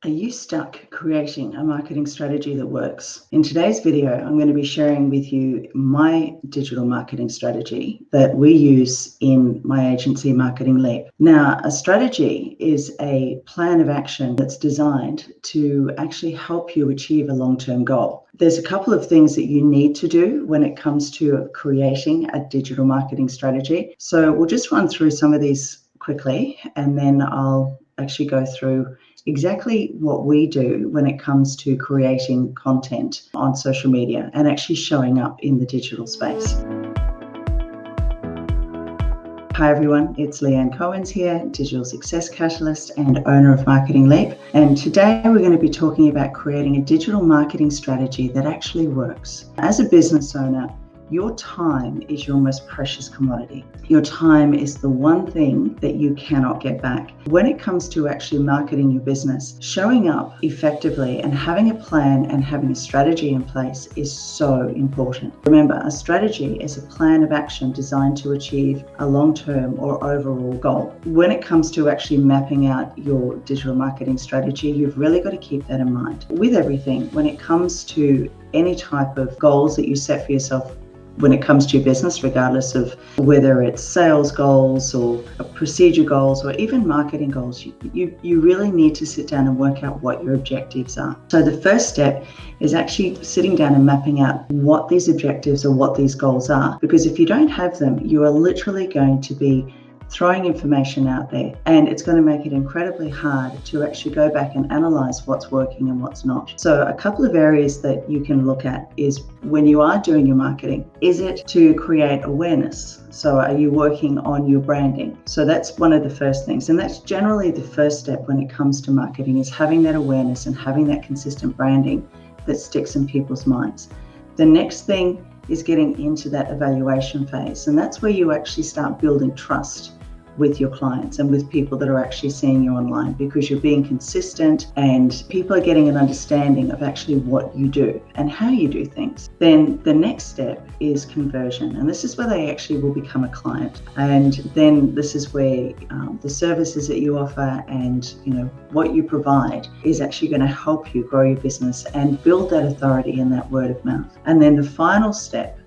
Are you stuck creating a marketing strategy that works? In today's video, I'm going to be sharing with you my digital marketing strategy that we use in my agency, Marketing Leap. Now, a strategy is a plan of action that's designed to actually help you achieve a long-term goal. There's a couple of things that you need to do when it comes to creating a digital marketing strategy. So we'll just run through some of these quickly, and then I'll actually go through exactly what we do when it comes to creating content on social media and actually showing up in the digital space. Hi everyone, it's Leanne Cohens here, Digital Success Catalyst and owner of Marketing Leap. And today we're going to be talking about creating a digital marketing strategy that actually works. As a business owner, your time is your most precious commodity. Your time is the one thing that you cannot get back. When it comes to actually marketing your business, showing up effectively and having a plan and having a strategy in place is so important. Remember, a strategy is a plan of action designed to achieve a long-term or overall goal. When it comes to actually mapping out your digital marketing strategy, you've really got to keep that in mind. With everything, when it comes to any type of goals that you set for yourself, when it comes to your business, regardless of whether it's sales goals or procedure goals or even marketing goals, you really need to sit down and work out what your objectives are. So the first step is actually sitting down and mapping out what these objectives or what these goals are, because if you don't have them, you are literally going to be throwing information out there, and it's going to make it incredibly hard to actually go back and analyze what's working and what's not. So a couple of areas that you can look at is when you are doing your marketing, is it to create awareness? So are you working on your branding? So that's one of the first things, and that's generally the first step when it comes to marketing, is having that awareness and having that consistent branding that sticks in people's minds. The next thing is getting into that evaluation phase, and that's where you actually start building trust with your clients and with people that are actually seeing you online, because you're being consistent and people are getting an understanding of actually what you do and how you do things. Then the next step is conversion, and this is where they actually will become a client. And then this is where the services that you offer and what you provide is actually going to help you grow your business and build that authority and that word of mouth. And then the final step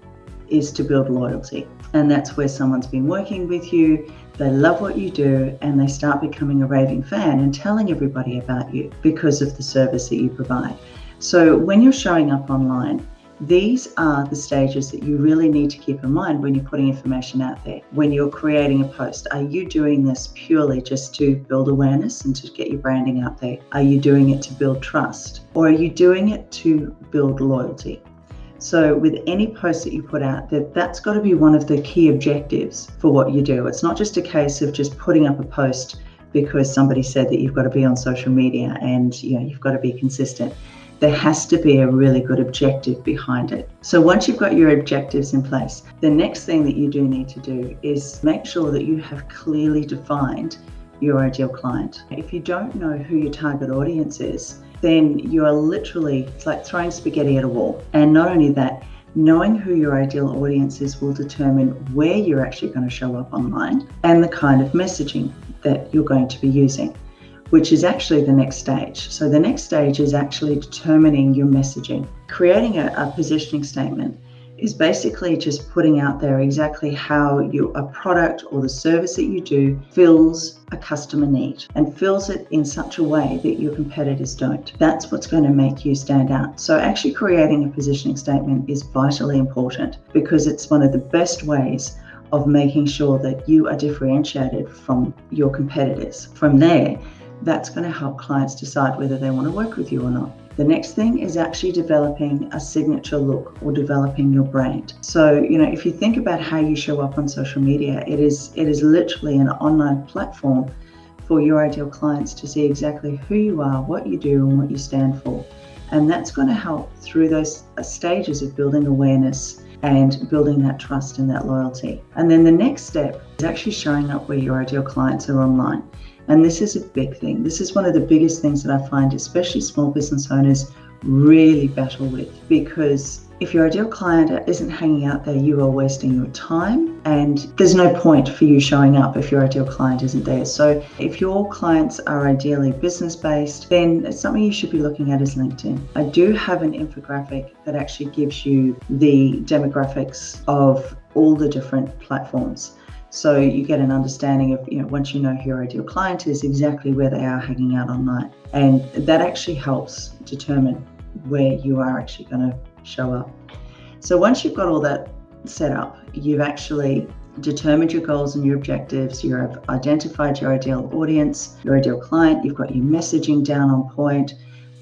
is to build loyalty, and that's where someone's been working with you, they love what you do, and they start becoming a raving fan and telling everybody about you because of the service that you provide. So when you're showing up online, these are the stages that you really need to keep in mind when you're putting information out there. When you're creating a post, are you doing this purely just to build awareness and to get your branding out there? Are you doing it to build trust? Or are you doing it to build loyalty? So with any post that you put out, that's got to be one of the key objectives for what you do. It's not just a case of just putting up a post because somebody said that you've got to be on social media and you've got to be consistent. There has to be a really good objective behind it. So once you've got your objectives in place, the next thing that you do need to do is make sure that you have clearly defined your ideal client. If you don't know who your target audience is, then you are literally, it's like throwing spaghetti at a wall. And not only that, knowing who your ideal audience is will determine where you're actually going to show up online and the kind of messaging that you're going to be using, which is actually the next stage. So the next stage is actually determining your messaging. Creating a positioning statement is basically just putting out there exactly how a product or the service that you do fills a customer need and fills it in such a way that your competitors don't. That's what's going to make you stand out. So actually creating a positioning statement is vitally important, because it's one of the best ways of making sure that you are differentiated from your competitors. From there, that's going to help clients decide whether they want to work with you or not. The next thing is actually developing a signature look or developing your brand. So, if you think about how you show up on social media, it is literally an online platform for your ideal clients to see exactly who you are, what you do, and what you stand for. And that's going to help through those stages of building awareness and building that trust and that loyalty. And then the next step is actually showing up where your ideal clients are online. And this is a big thing. This is one of the biggest things that I find, especially small business owners, really battle with, because if your ideal client isn't hanging out there, you are wasting your time and there's no point for you showing up if your ideal client isn't there. So if your clients are ideally business-based, then something you should be looking at is LinkedIn. I do have an infographic that actually gives you the demographics of all the different platforms. So you get an understanding of, once you know who your ideal client is, exactly where they are hanging out online. And that actually helps determine where you are actually going to show up. So once you've got all that set up, you've actually determined your goals and your objectives, you have identified your ideal audience, your ideal client, you've got your messaging down on point,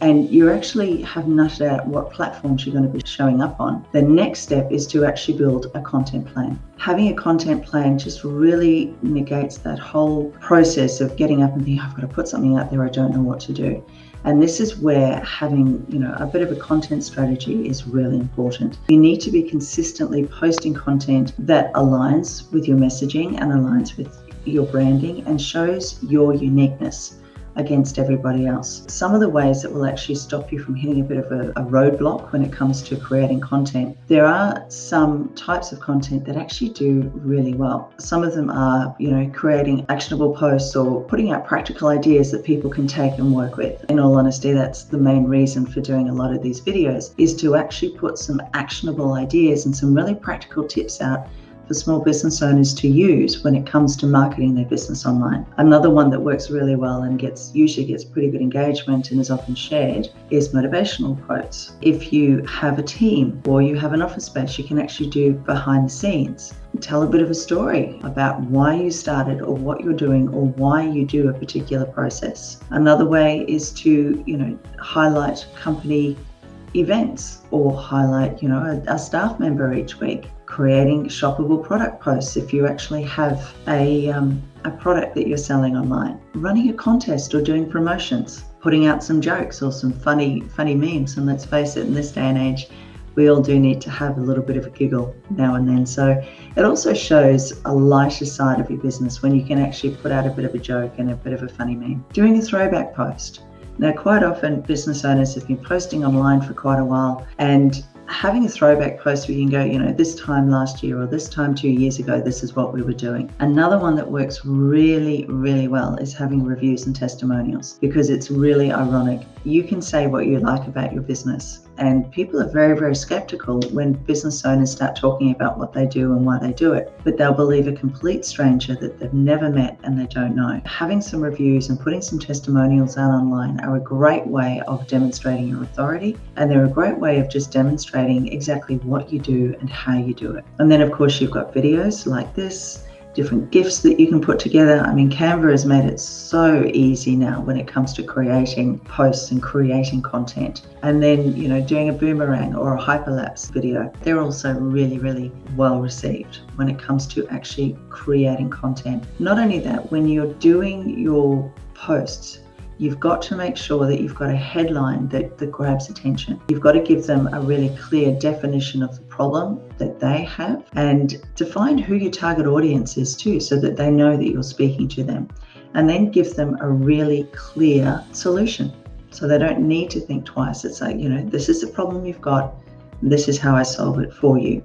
and you actually have nutted out what platforms you're going to be showing up on. The next step is to actually build a content plan. Having a content plan just really negates that whole process of getting up and thinking, I've got to put something out there, I don't know what to do. And this is where having, a bit of a content strategy is really important. You need to be consistently posting content that aligns with your messaging and aligns with your branding and shows your uniqueness against everybody else. Some of the ways that will actually stop you from hitting a bit of a roadblock when it comes to creating content. There are some types of content that actually do really well. Some of them are, creating actionable posts or putting out practical ideas that people can take and work with. In all honesty, that's the main reason for doing a lot of these videos, is to actually put some actionable ideas and some really practical tips out for small business owners to use when it comes to marketing their business online. Another one that works really well and usually gets pretty good engagement and is often shared is motivational quotes. If you have a team or you have an office space, you can actually do behind the scenes. Tell a bit of a story about why you started or what you're doing or why you do a particular process. Another way is to, highlight company events or highlight, a staff member each week. Creating shoppable product posts if you actually have a product that you're selling online. Running a contest or doing promotions. Putting out some jokes or some funny memes. And let's face it, in this day and age, we all do need to have a little bit of a giggle now and then. So it also shows a lighter side of your business when you can actually put out a bit of a joke and a bit of a funny meme. Doing a throwback post. Now, quite often business owners have been posting online for quite a while, and having a throwback post where you can go, this time last year or this time 2 years ago, this is what we were doing. Another one that works really, really well is having reviews and testimonials, because it's really ironic. You can say what you like about your business, and people are very, very skeptical when business owners start talking about what they do and why they do it, but they'll believe a complete stranger that they've never met and they don't know. Having some reviews and putting some testimonials out online are a great way of demonstrating your authority, and they're a great way of just demonstrating exactly what you do and how you do it. And then of course you've got videos like this, different GIFs that you can put together. I mean, Canva has made it so easy now when it comes to creating posts and creating content. And then, doing a boomerang or a hyperlapse video. They're also really, really well received when it comes to actually creating content. Not only that, when you're doing your posts, you've got to make sure that you've got a headline that grabs attention. You've got to give them a really clear definition of the problem that they have, and define who your target audience is too, so that they know that you're speaking to them. And then give them a really clear solution, so they don't need to think twice. It's like, this is the problem you've got, this is how I solve it for you.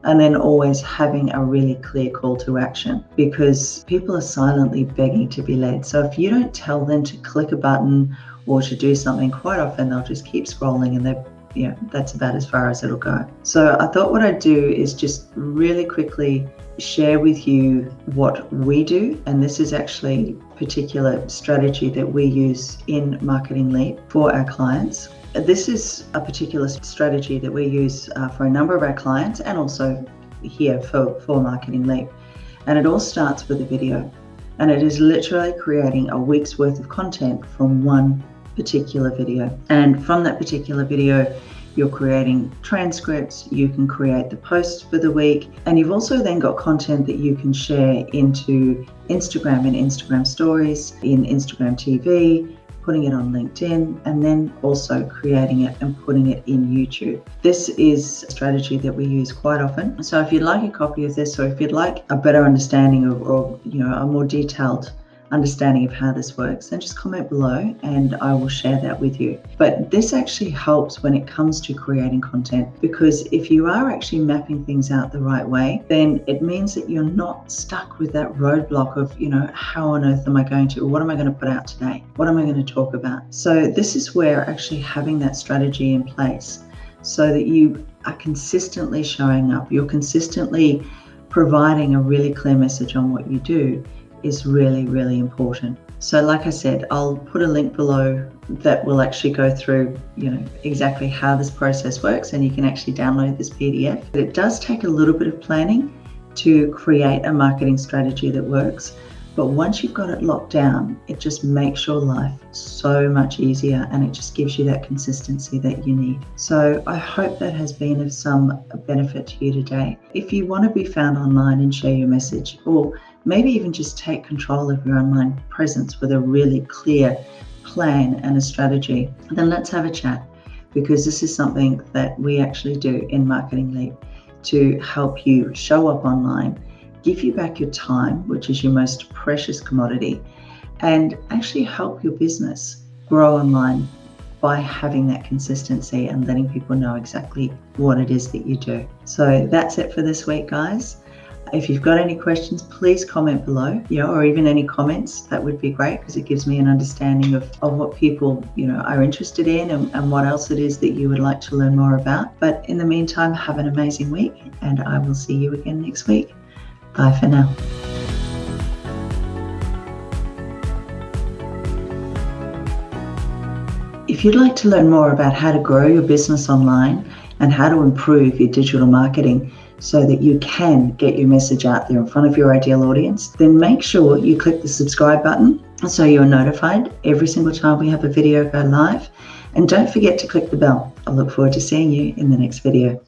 And then always having a really clear call to action, because people are silently begging to be led. So if you don't tell them to click a button or to do something, quite often they'll just keep scrolling, and that's about as far as it'll go. So I thought what I'd do is just really quickly share with you what we do. And this is actually a particular strategy that we use in Marketing Leap for our clients. This is a particular strategy that we use for a number of our clients, and also here for Marketing Leap. And it all starts with a video. And it is literally creating a week's worth of content from one particular video. And from that particular video, you're creating transcripts, you can create the posts for the week, and you've also then got content that you can share into Instagram and Instagram stories, in Instagram TV, putting it on LinkedIn, and then also creating it and putting it in YouTube. This is a strategy that we use quite often. So if you'd like a copy of this, or if you'd like a better understanding or a more detailed understanding of how this works, then just comment below and I will share that with you. But this actually helps when it comes to creating content, because if you are actually mapping things out the right way, then it means that you're not stuck with that roadblock of, how on earth am I going to, or what am I going to put out today? What am I going to talk about? So this is where actually having that strategy in place so that you are consistently showing up, you're consistently providing a really clear message on what you do is really, really important. So like I said, I'll put a link below that will actually go through, exactly how this process works, and you can actually download this PDF. But it does take a little bit of planning to create a marketing strategy that works. But once you've got it locked down, it just makes your life so much easier, and it just gives you that consistency that you need. So I hope that has been of some benefit to you today. If you want to be found online and share your message, or maybe even just take control of your online presence with a really clear plan and a strategy, then let's have a chat, because this is something that we actually do in Marketing Leap to help you show up online, give you back your time, which is your most precious commodity, and actually help your business grow online by having that consistency and letting people know exactly what it is that you do. So that's it for this week, guys. If you've got any questions, please comment below, or even any comments. That would be great, because it gives me an understanding of what people, are interested in and what else it is that you would like to learn more about. But in the meantime, have an amazing week, and I will see you again next week. Bye for now. If you'd like to learn more about how to grow your business online and how to improve your digital marketing so that you can get your message out there in front of your ideal audience, then make sure you click the subscribe button so you're notified every single time we have a video go live. And don't forget to click the bell. I look forward to seeing you in the next video.